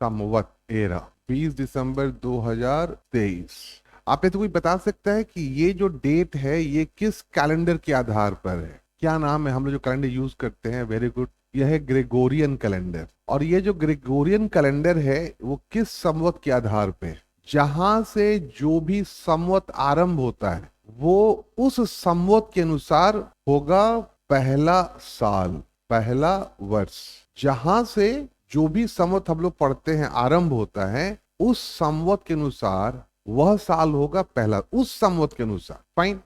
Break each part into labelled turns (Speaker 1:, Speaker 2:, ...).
Speaker 1: संवत era 20 दिसंबर 2023। आप ये तो कोई बता सकता है कि ये जो डेट है ये किस कैलेंडर के आधार पर है? क्या नाम है? हम लोग जो कैलेंडर यूज करते हैं, वेरी गुड, यह है ग्रेगोरियन कैलेंडर। और ये जो ग्रेगोरियन कैलेंडर है वो किस संवत के आधार पे है? जहां से जो भी संवत आरंभ होता है वो उस संवत के अनुसार होगा पहला साल, पहला वर्ष। जहां से जो भी संवत हम लोग पढ़ते हैं आरंभ होता है उस संवत के अनुसार वह साल होगा पहला, उस संवत के अनुसार। फाइन।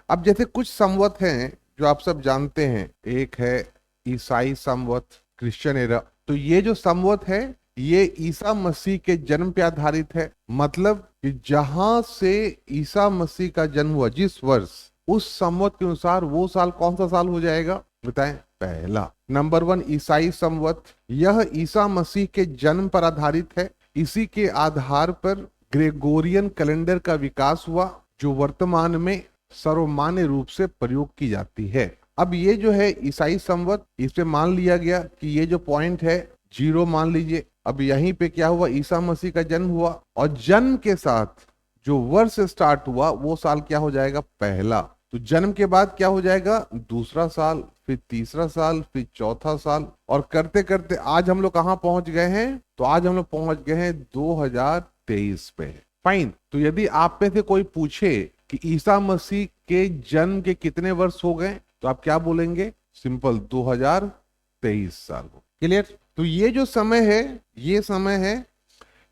Speaker 1: अब जैसे कुछ संवत हैं जो आप सब जानते हैं, एक है ईसाई संवत, क्रिश्चियन एरा। तो ये जो संवत है ये ईसा मसीह के जन्म पे आधारित है। मतलब कि जहां से ईसा मसीह का जन्म हुआ, जिस वर्ष, उस संवत के अनुसार वो साल कौन सा साल हो जाएगा? बताएं। पहला। नंबर 1 ईसाई संवत, यह ईसा मसीह के जन्म पर आधारित है। इसी के आधार पर ग्रेगोरियन कैलेंडर का विकास हुआ जो वर्तमान में सर्वमान्य रूप से प्रयोग की जाती है। अब ये जो है ईसाई संवत, इस पे मान लिया गया कि ये जो पॉइंट है 0 मान लीजिए। अब यहीं पे क्या हुआ? ईसा मसीह का जन्म हुआ और जन्म के साथ जो वर्ष स्टार्ट हुआ वो साल क्या हो जाएगा? पहला। तो जन्म के बाद क्या हो जाएगा? दूसरा साल, फिर तीसरा साल, फिर चौथा साल, और करते करते आज हम लोग कहां पहुंच गए हैं? तो आज हम लोग पहुंच गए हैं 2023 पे। फाइन। तो यदि आप में से कोई पूछे कि ईसा मसीह के जन्म के कितने वर्ष हो गए, तो आप क्या बोलेंगे? सिंपल, 2023 साल हो। क्लियर? तो ये जो समय है, ये समय है,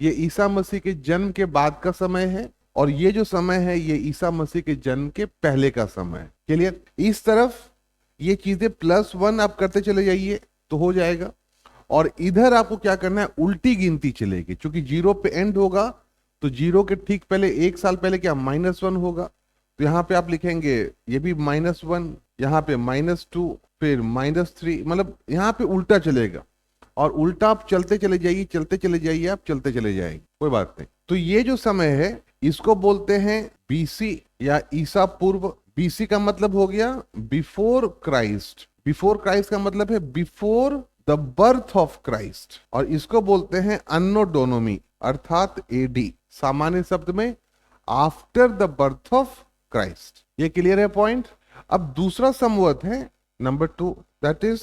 Speaker 1: ये ईसा मसीह के जन्म के बाद का समय है, और ये जो समय है ये ईसा मसीह के जन्म के पहले का समय है। क्लियर? इस तरफ ये चीजें +1 आप करते चले जाइए तो हो जाएगा, और इधर आपको क्या करना है? उल्टी गिनती चलेगी। क्योंकि 0 पे एंड होगा तो 0 के ठीक पहले एक साल पहले क्या? -1 होगा। तो यहाँ पे आप लिखेंगे ये भी -1, यहाँ पे -2, फिर -3, मतलब यहाँ पे उल्टा चलेगा। और उल्टा आप चलते चले जाइए, चलते चले जाइए, आप चलते चले जाएंगे, कोई बात नहीं। तो ये जो समय है इसको बोलते हैं बीसी या ईसा पूर्व। बीसी का मतलब हो गया बिफोर क्राइस्ट। बिफोर क्राइस्ट का मतलब है before the birth of Christ. और इसको बोलते हैं अन्नो डोनोमी, अर्थात एडी, सामान्य शब्द में after the birth of Christ. ये क्लियर है पॉइंट? अब दूसरा संवत है number 2, that is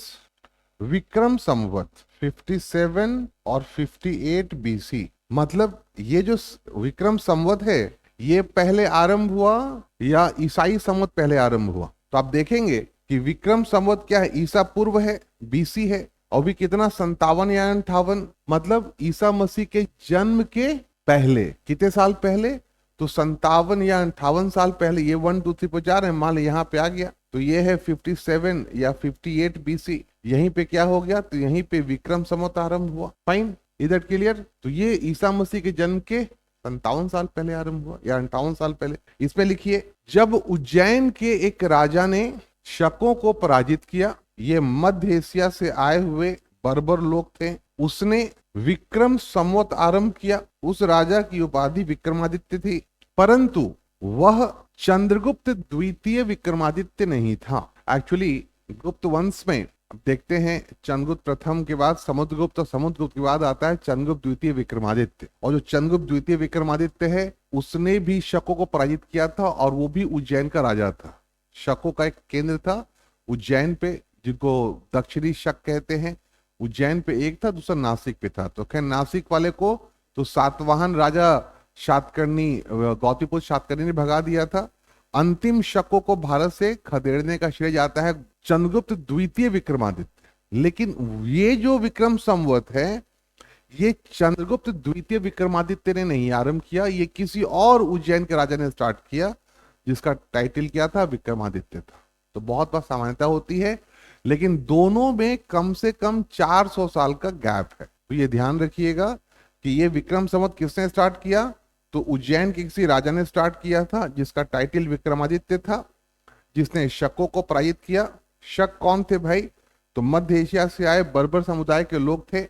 Speaker 1: Vikram Samvat 57 और 58 बीसी। मतलब ये जो विक्रम संवत है ये पहले आरंभ हुआ या ईसाई संवत पहले आरंभ हुआ? तो आप देखेंगे कि विक्रम संवत क्या है? ईसा पूर्व है, बीसी है, और भी कितना? 57 या 58। मतलब ईसा मसीह के जन्म के पहले। कितने साल पहले? तो 57 या 58 साल पहले। ये 1 2 3 पर जा रहे हैं, मान लो यहाँ पे आ गया तो ये है 57 या 58 बीसी। यहीं पे क्या हो गया? तो यहीं पे विक्रम संवत आरंभ हुआ। फाइन, इधर क्लियर? तो ये ईसा मसीह के जन्म के 57 साल पहले आरंभ हुआ या 58 साल पहले। इसमें लिखिए, जब उज्जैन के एक राजा ने शकों को पराजित किया, ये मध्य एशिया से आए हुए बर्बर लोग थे, उसने विक्रम संवत आरंभ किया। उस राजा की उपाधि विक्रमादित्य थी, परंतु वह चंद्रगुप्त द्वितीय विक्रमादित्य नहीं था। एक्चुअली गुप्त वंश में अब देखते हैं, चंद्रगुप्त प्रथम के बाद समुद्रगुप्त, और समुद्रगुप्त के बाद आता है चंद्रगुप्त द्वितीय विक्रमादित्य। और जो चंद्रगुप्त द्वितीय विक्रमादित्य है उसने भी शकों को पराजित किया था, और वो भी उज्जैन का राजा था। शकों का एक केंद्र था उज्जैन पे, जिनको दक्षिणी शक कहते हैं। उज्जैन पे एक था, दूसरा नासिक पे था। तो खैर नासिक वाले को तो सातवाहन राजा शातकर्णी, गौतमीपुत्र शातकर्णी ने भगा दिया था। अंतिम शकों को भारत से खदेड़ने का श्रेय जाता है चंद्रगुप्त द्वितीय विक्रमादित्य। लेकिन ये जो विक्रम संवत है ये चंद्रगुप्त द्वितीय विक्रमादित्य ने नहीं आरंभ किया, ये किसी और उज्जैन के राजा ने स्टार्ट किया, जिसका टाइटल क्या था? विक्रमादित्य था। तो बहुत बार सामान्यता होती है, लेकिन दोनों में कम से कम 400 साल का गैप है। तो ये ध्यान रखिएगा कि ये विक्रम संवत किसने स्टार्ट किया? तो उज्जैन के किसी राजा ने स्टार्ट किया था, जिसका टाइटल विक्रमादित्य था, जिसने शकों को पराजित किया। शक कौन थे भाई? तो मध्य एशिया से आए बर्बर समुदाय के लोग थे,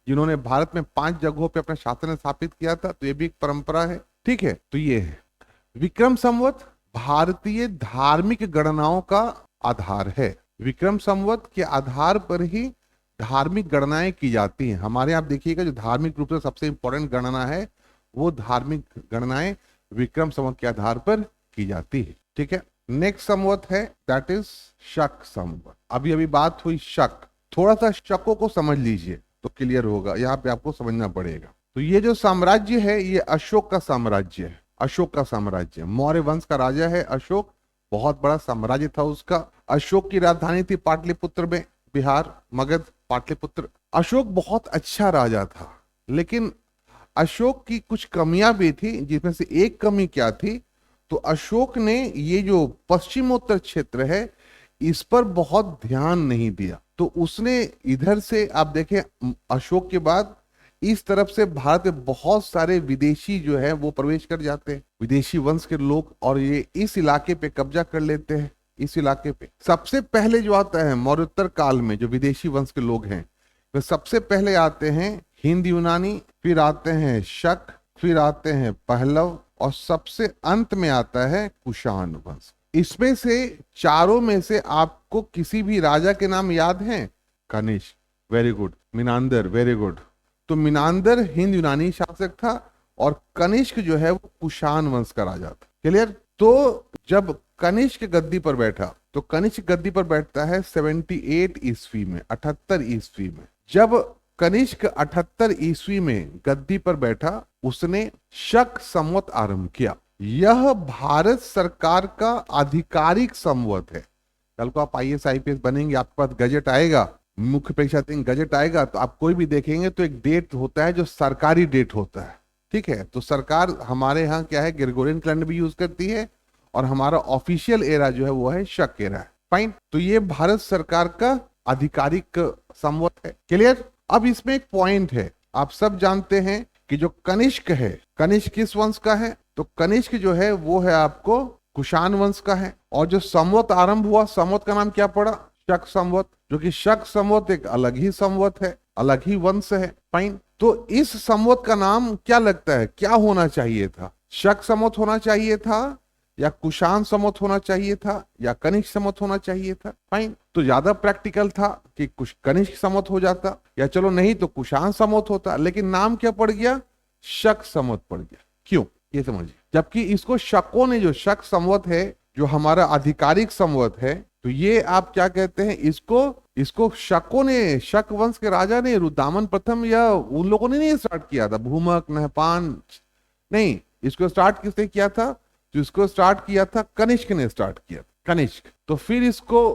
Speaker 1: जिन्होंने भारत में 5 जगहों पे अपना शासन स्थापित किया था। तो ये भी एक परंपरा है, ठीक है? तो ये है विक्रम संवत। भारतीय धार्मिक गणनाओं का आधार है। विक्रम संवत के आधार पर ही धार्मिक गणनाएं की जाती हैं। हमारे यहाँ आप देखिएगा जो धार्मिक रूप से सबसे इंपॉर्टेंट गणना है वो धार्मिक गणनाएं विक्रम संवत के आधार पर की जाती है। ठीक है, नेक्स्ट संवत है दैट इज शक संवत। अभी अभी बात हुई शक, थोड़ा सा शकों को समझ लीजिए तो क्लियर होगा, यहाँ पे आपको समझना पड़ेगा। तो ये जो साम्राज्य है ये अशोक का साम्राज्य है, अशोक का साम्राज्य, मौर्य वंश का राजा है अशोक, बहुत बड़ा साम्राज्य था उसका। अशोक की राजधानी थी पाटलिपुत्र में, बिहार, मगध, पाटलिपुत्र। अशोक बहुत अच्छा राजा था, लेकिन अशोक की कुछ कमियां भी थी, जिसमें से एक कमी क्या थी, तो अशोक ने ये जो पश्चिमोत्तर क्षेत्र है इस पर बहुत ध्यान नहीं दिया। तो उसने इधर से आप देखें अशोक के बाद इस तरफ से भारत में बहुत सारे विदेशी जो है वो प्रवेश कर जाते हैं, विदेशी वंश के लोग, और ये इस इलाके पे कब्जा कर लेते हैं। इस इलाके पे सबसे पहले जो आता है मौर्योत्तर काल में जो विदेशी वंश के लोग हैं वे सबसे पहले आते हैं हिंद यूनानी, फिर आते हैं शक, फिर आते हैं पहलव, और सबसे अंत में आता है कुषाण वंश। इसमें से चारों में से आपको किसी भी राजा के नाम याद हैं? Kanishka, very good. Menander, very good. तो मिनांदर हिंद यूनानी शासक था और कनिष्क जो है वो कुषाण वंश का राजा था। क्लियर? तो जब कनिष्क गद्दी पर बैठा, तो कनिष्क गद्दी पर बैठता है 78 ईस्वी में, 78 ईस्वी में। जब कनिष्क 78 ईस्वी में गद्दी पर बैठा, उसने शक संवत आरंभ किया। यह भारत सरकार का आधिकारिक संवत है। कल को आप IAS IPS बनेंगे, आपके पास गजट आएगा, मुख्य परीक्षा दिन गजट आएगा, तो आप कोई भी देखेंगे तो एक डेट होता है जो सरकारी डेट होता है। ठीक है, तो सरकार हमारे यहाँ क्या है, ग्रेगोरियन कैलेंडर भी यूज करती है, और हमारा ऑफिशियल एरा जो है वो है शक एरा है। फाइन, तो ये भारत सरकार का आधिकारिक संवत है। क्लियर? अब इसमें एक पॉइंट है, आप सब जानते हैं कि जो कनिष्क है, कनिष्क किस वंश का है? तो कनिष्क जो है वो है आपको कुषाण वंश का है। और जो संवत आरंभ हुआ, संवत का नाम क्या पड़ा? शक संवत, जो कि शक संवत एक अलग ही संवत है, अलग ही वंश है। फाइन, तो इस संवत का नाम क्या लगता है, क्या होना चाहिए था? शक संवत होना चाहिए था, या कुषाण संवत होना चाहिए था, या कनिष्क संवत होना चाहिए था? फाइन, तो ज्यादा प्रैक्टिकल था कि कुछ कनिष्क संवत हो जाता, या चलो नहीं तो कुषाण संवत होता, लेकिन नाम क्या पड़ गया? शक संवत पड़ गया। क्यों, ये समझिए। जबकि इसको शकों ने, जो शक संवत है जो हमारा आधिकारिक संवत है, तो ये आप क्या कहते हैं, इसको शकों ने, शक वंश के राजा ने, रुद्रदामन प्रथम या उन लोगों ने नहीं स्टार्ट किया था, भूमक, नहपान, नहीं, इसको स्टार्ट किसने किया था? तो इसको स्टार्ट किया था कनिष्क ने, स्टार्ट किया कनिष्क। तो फिर इसको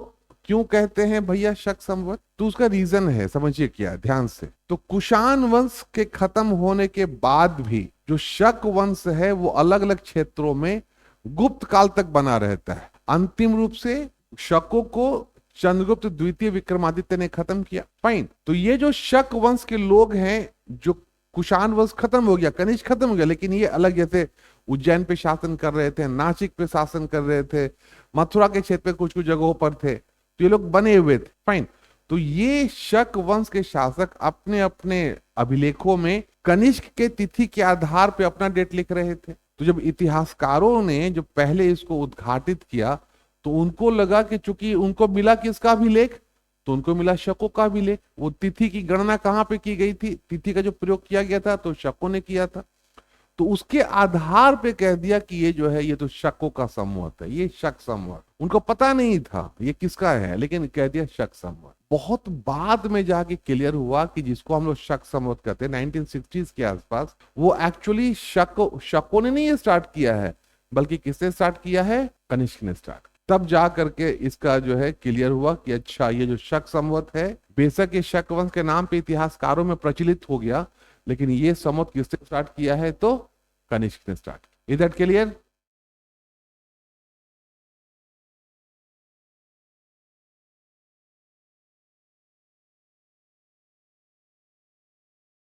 Speaker 1: क्यों कहते हैं भैया शक संवत? तो उसका रीजन है, समझिए क्या, ध्यान से। तो कुषाण वंश के खत्म होने के बाद भी जो शक वंश है वो अलग अलग क्षेत्रों में गुप्त काल तक बना रहता है। अंतिम रूप से शकों को चंद्रगुप्त द्वितीय विक्रमादित्य ने खत्म किया। फाइन, तो ये जो शक वंश के लोग हैं, जो कुषाण वंश खत्म हो गया, कनिष्क खत्म हो गया, लेकिन ये अलग, जैसे उज्जैन पे शासन कर रहे थे, नासिक पे शासन कर रहे थे, मथुरा के क्षेत्र पे कुछ कुछ जगहों पर थे, तो ये लोग बने हुए थे। फाइन, तो ये शक वंश के शासक अपने अपने अभिलेखों में कनिष्क के तिथि के आधार पे अपना डेट लिख रहे थे। तो जब इतिहासकारों ने जो पहले इसको उद्घाटित किया, तो उनको लगा कि चूंकि उनको मिला किसका अभिलेख, तो उनको मिला शकों का अभिलेख। वो तिथि की गणना कहाँ पे की गई थी, तिथि का जो प्रयोग किया गया था तो शकों ने किया था, तो उसके आधार पे कह दिया कि ये जो है ये तो शकों का संवत है, ये शक संवत। उनको पता नहीं था ये किसका है, लेकिन कह दिया शक संवत। बहुत बाद में जाके क्लियर हुआ कि जिसको हम लोग शक संवत कहते हैं 1960s के आसपास, वो एक्चुअली शकों ने नहीं स्टार्ट किया है, बल्कि किसने स्टार्ट किया है? कनिष्क ने स्टार्ट। तब जा करके इसका जो है क्लियर हुआ कि अच्छा ये जो शक संवत है, बेशक ये शक वंश के नाम पे इतिहासकारों में प्रचलित हो गया, लेकिन ये संवत किसने स्टार्ट किया है? तो कनिष्क ने स्टार्ट। Is that clear?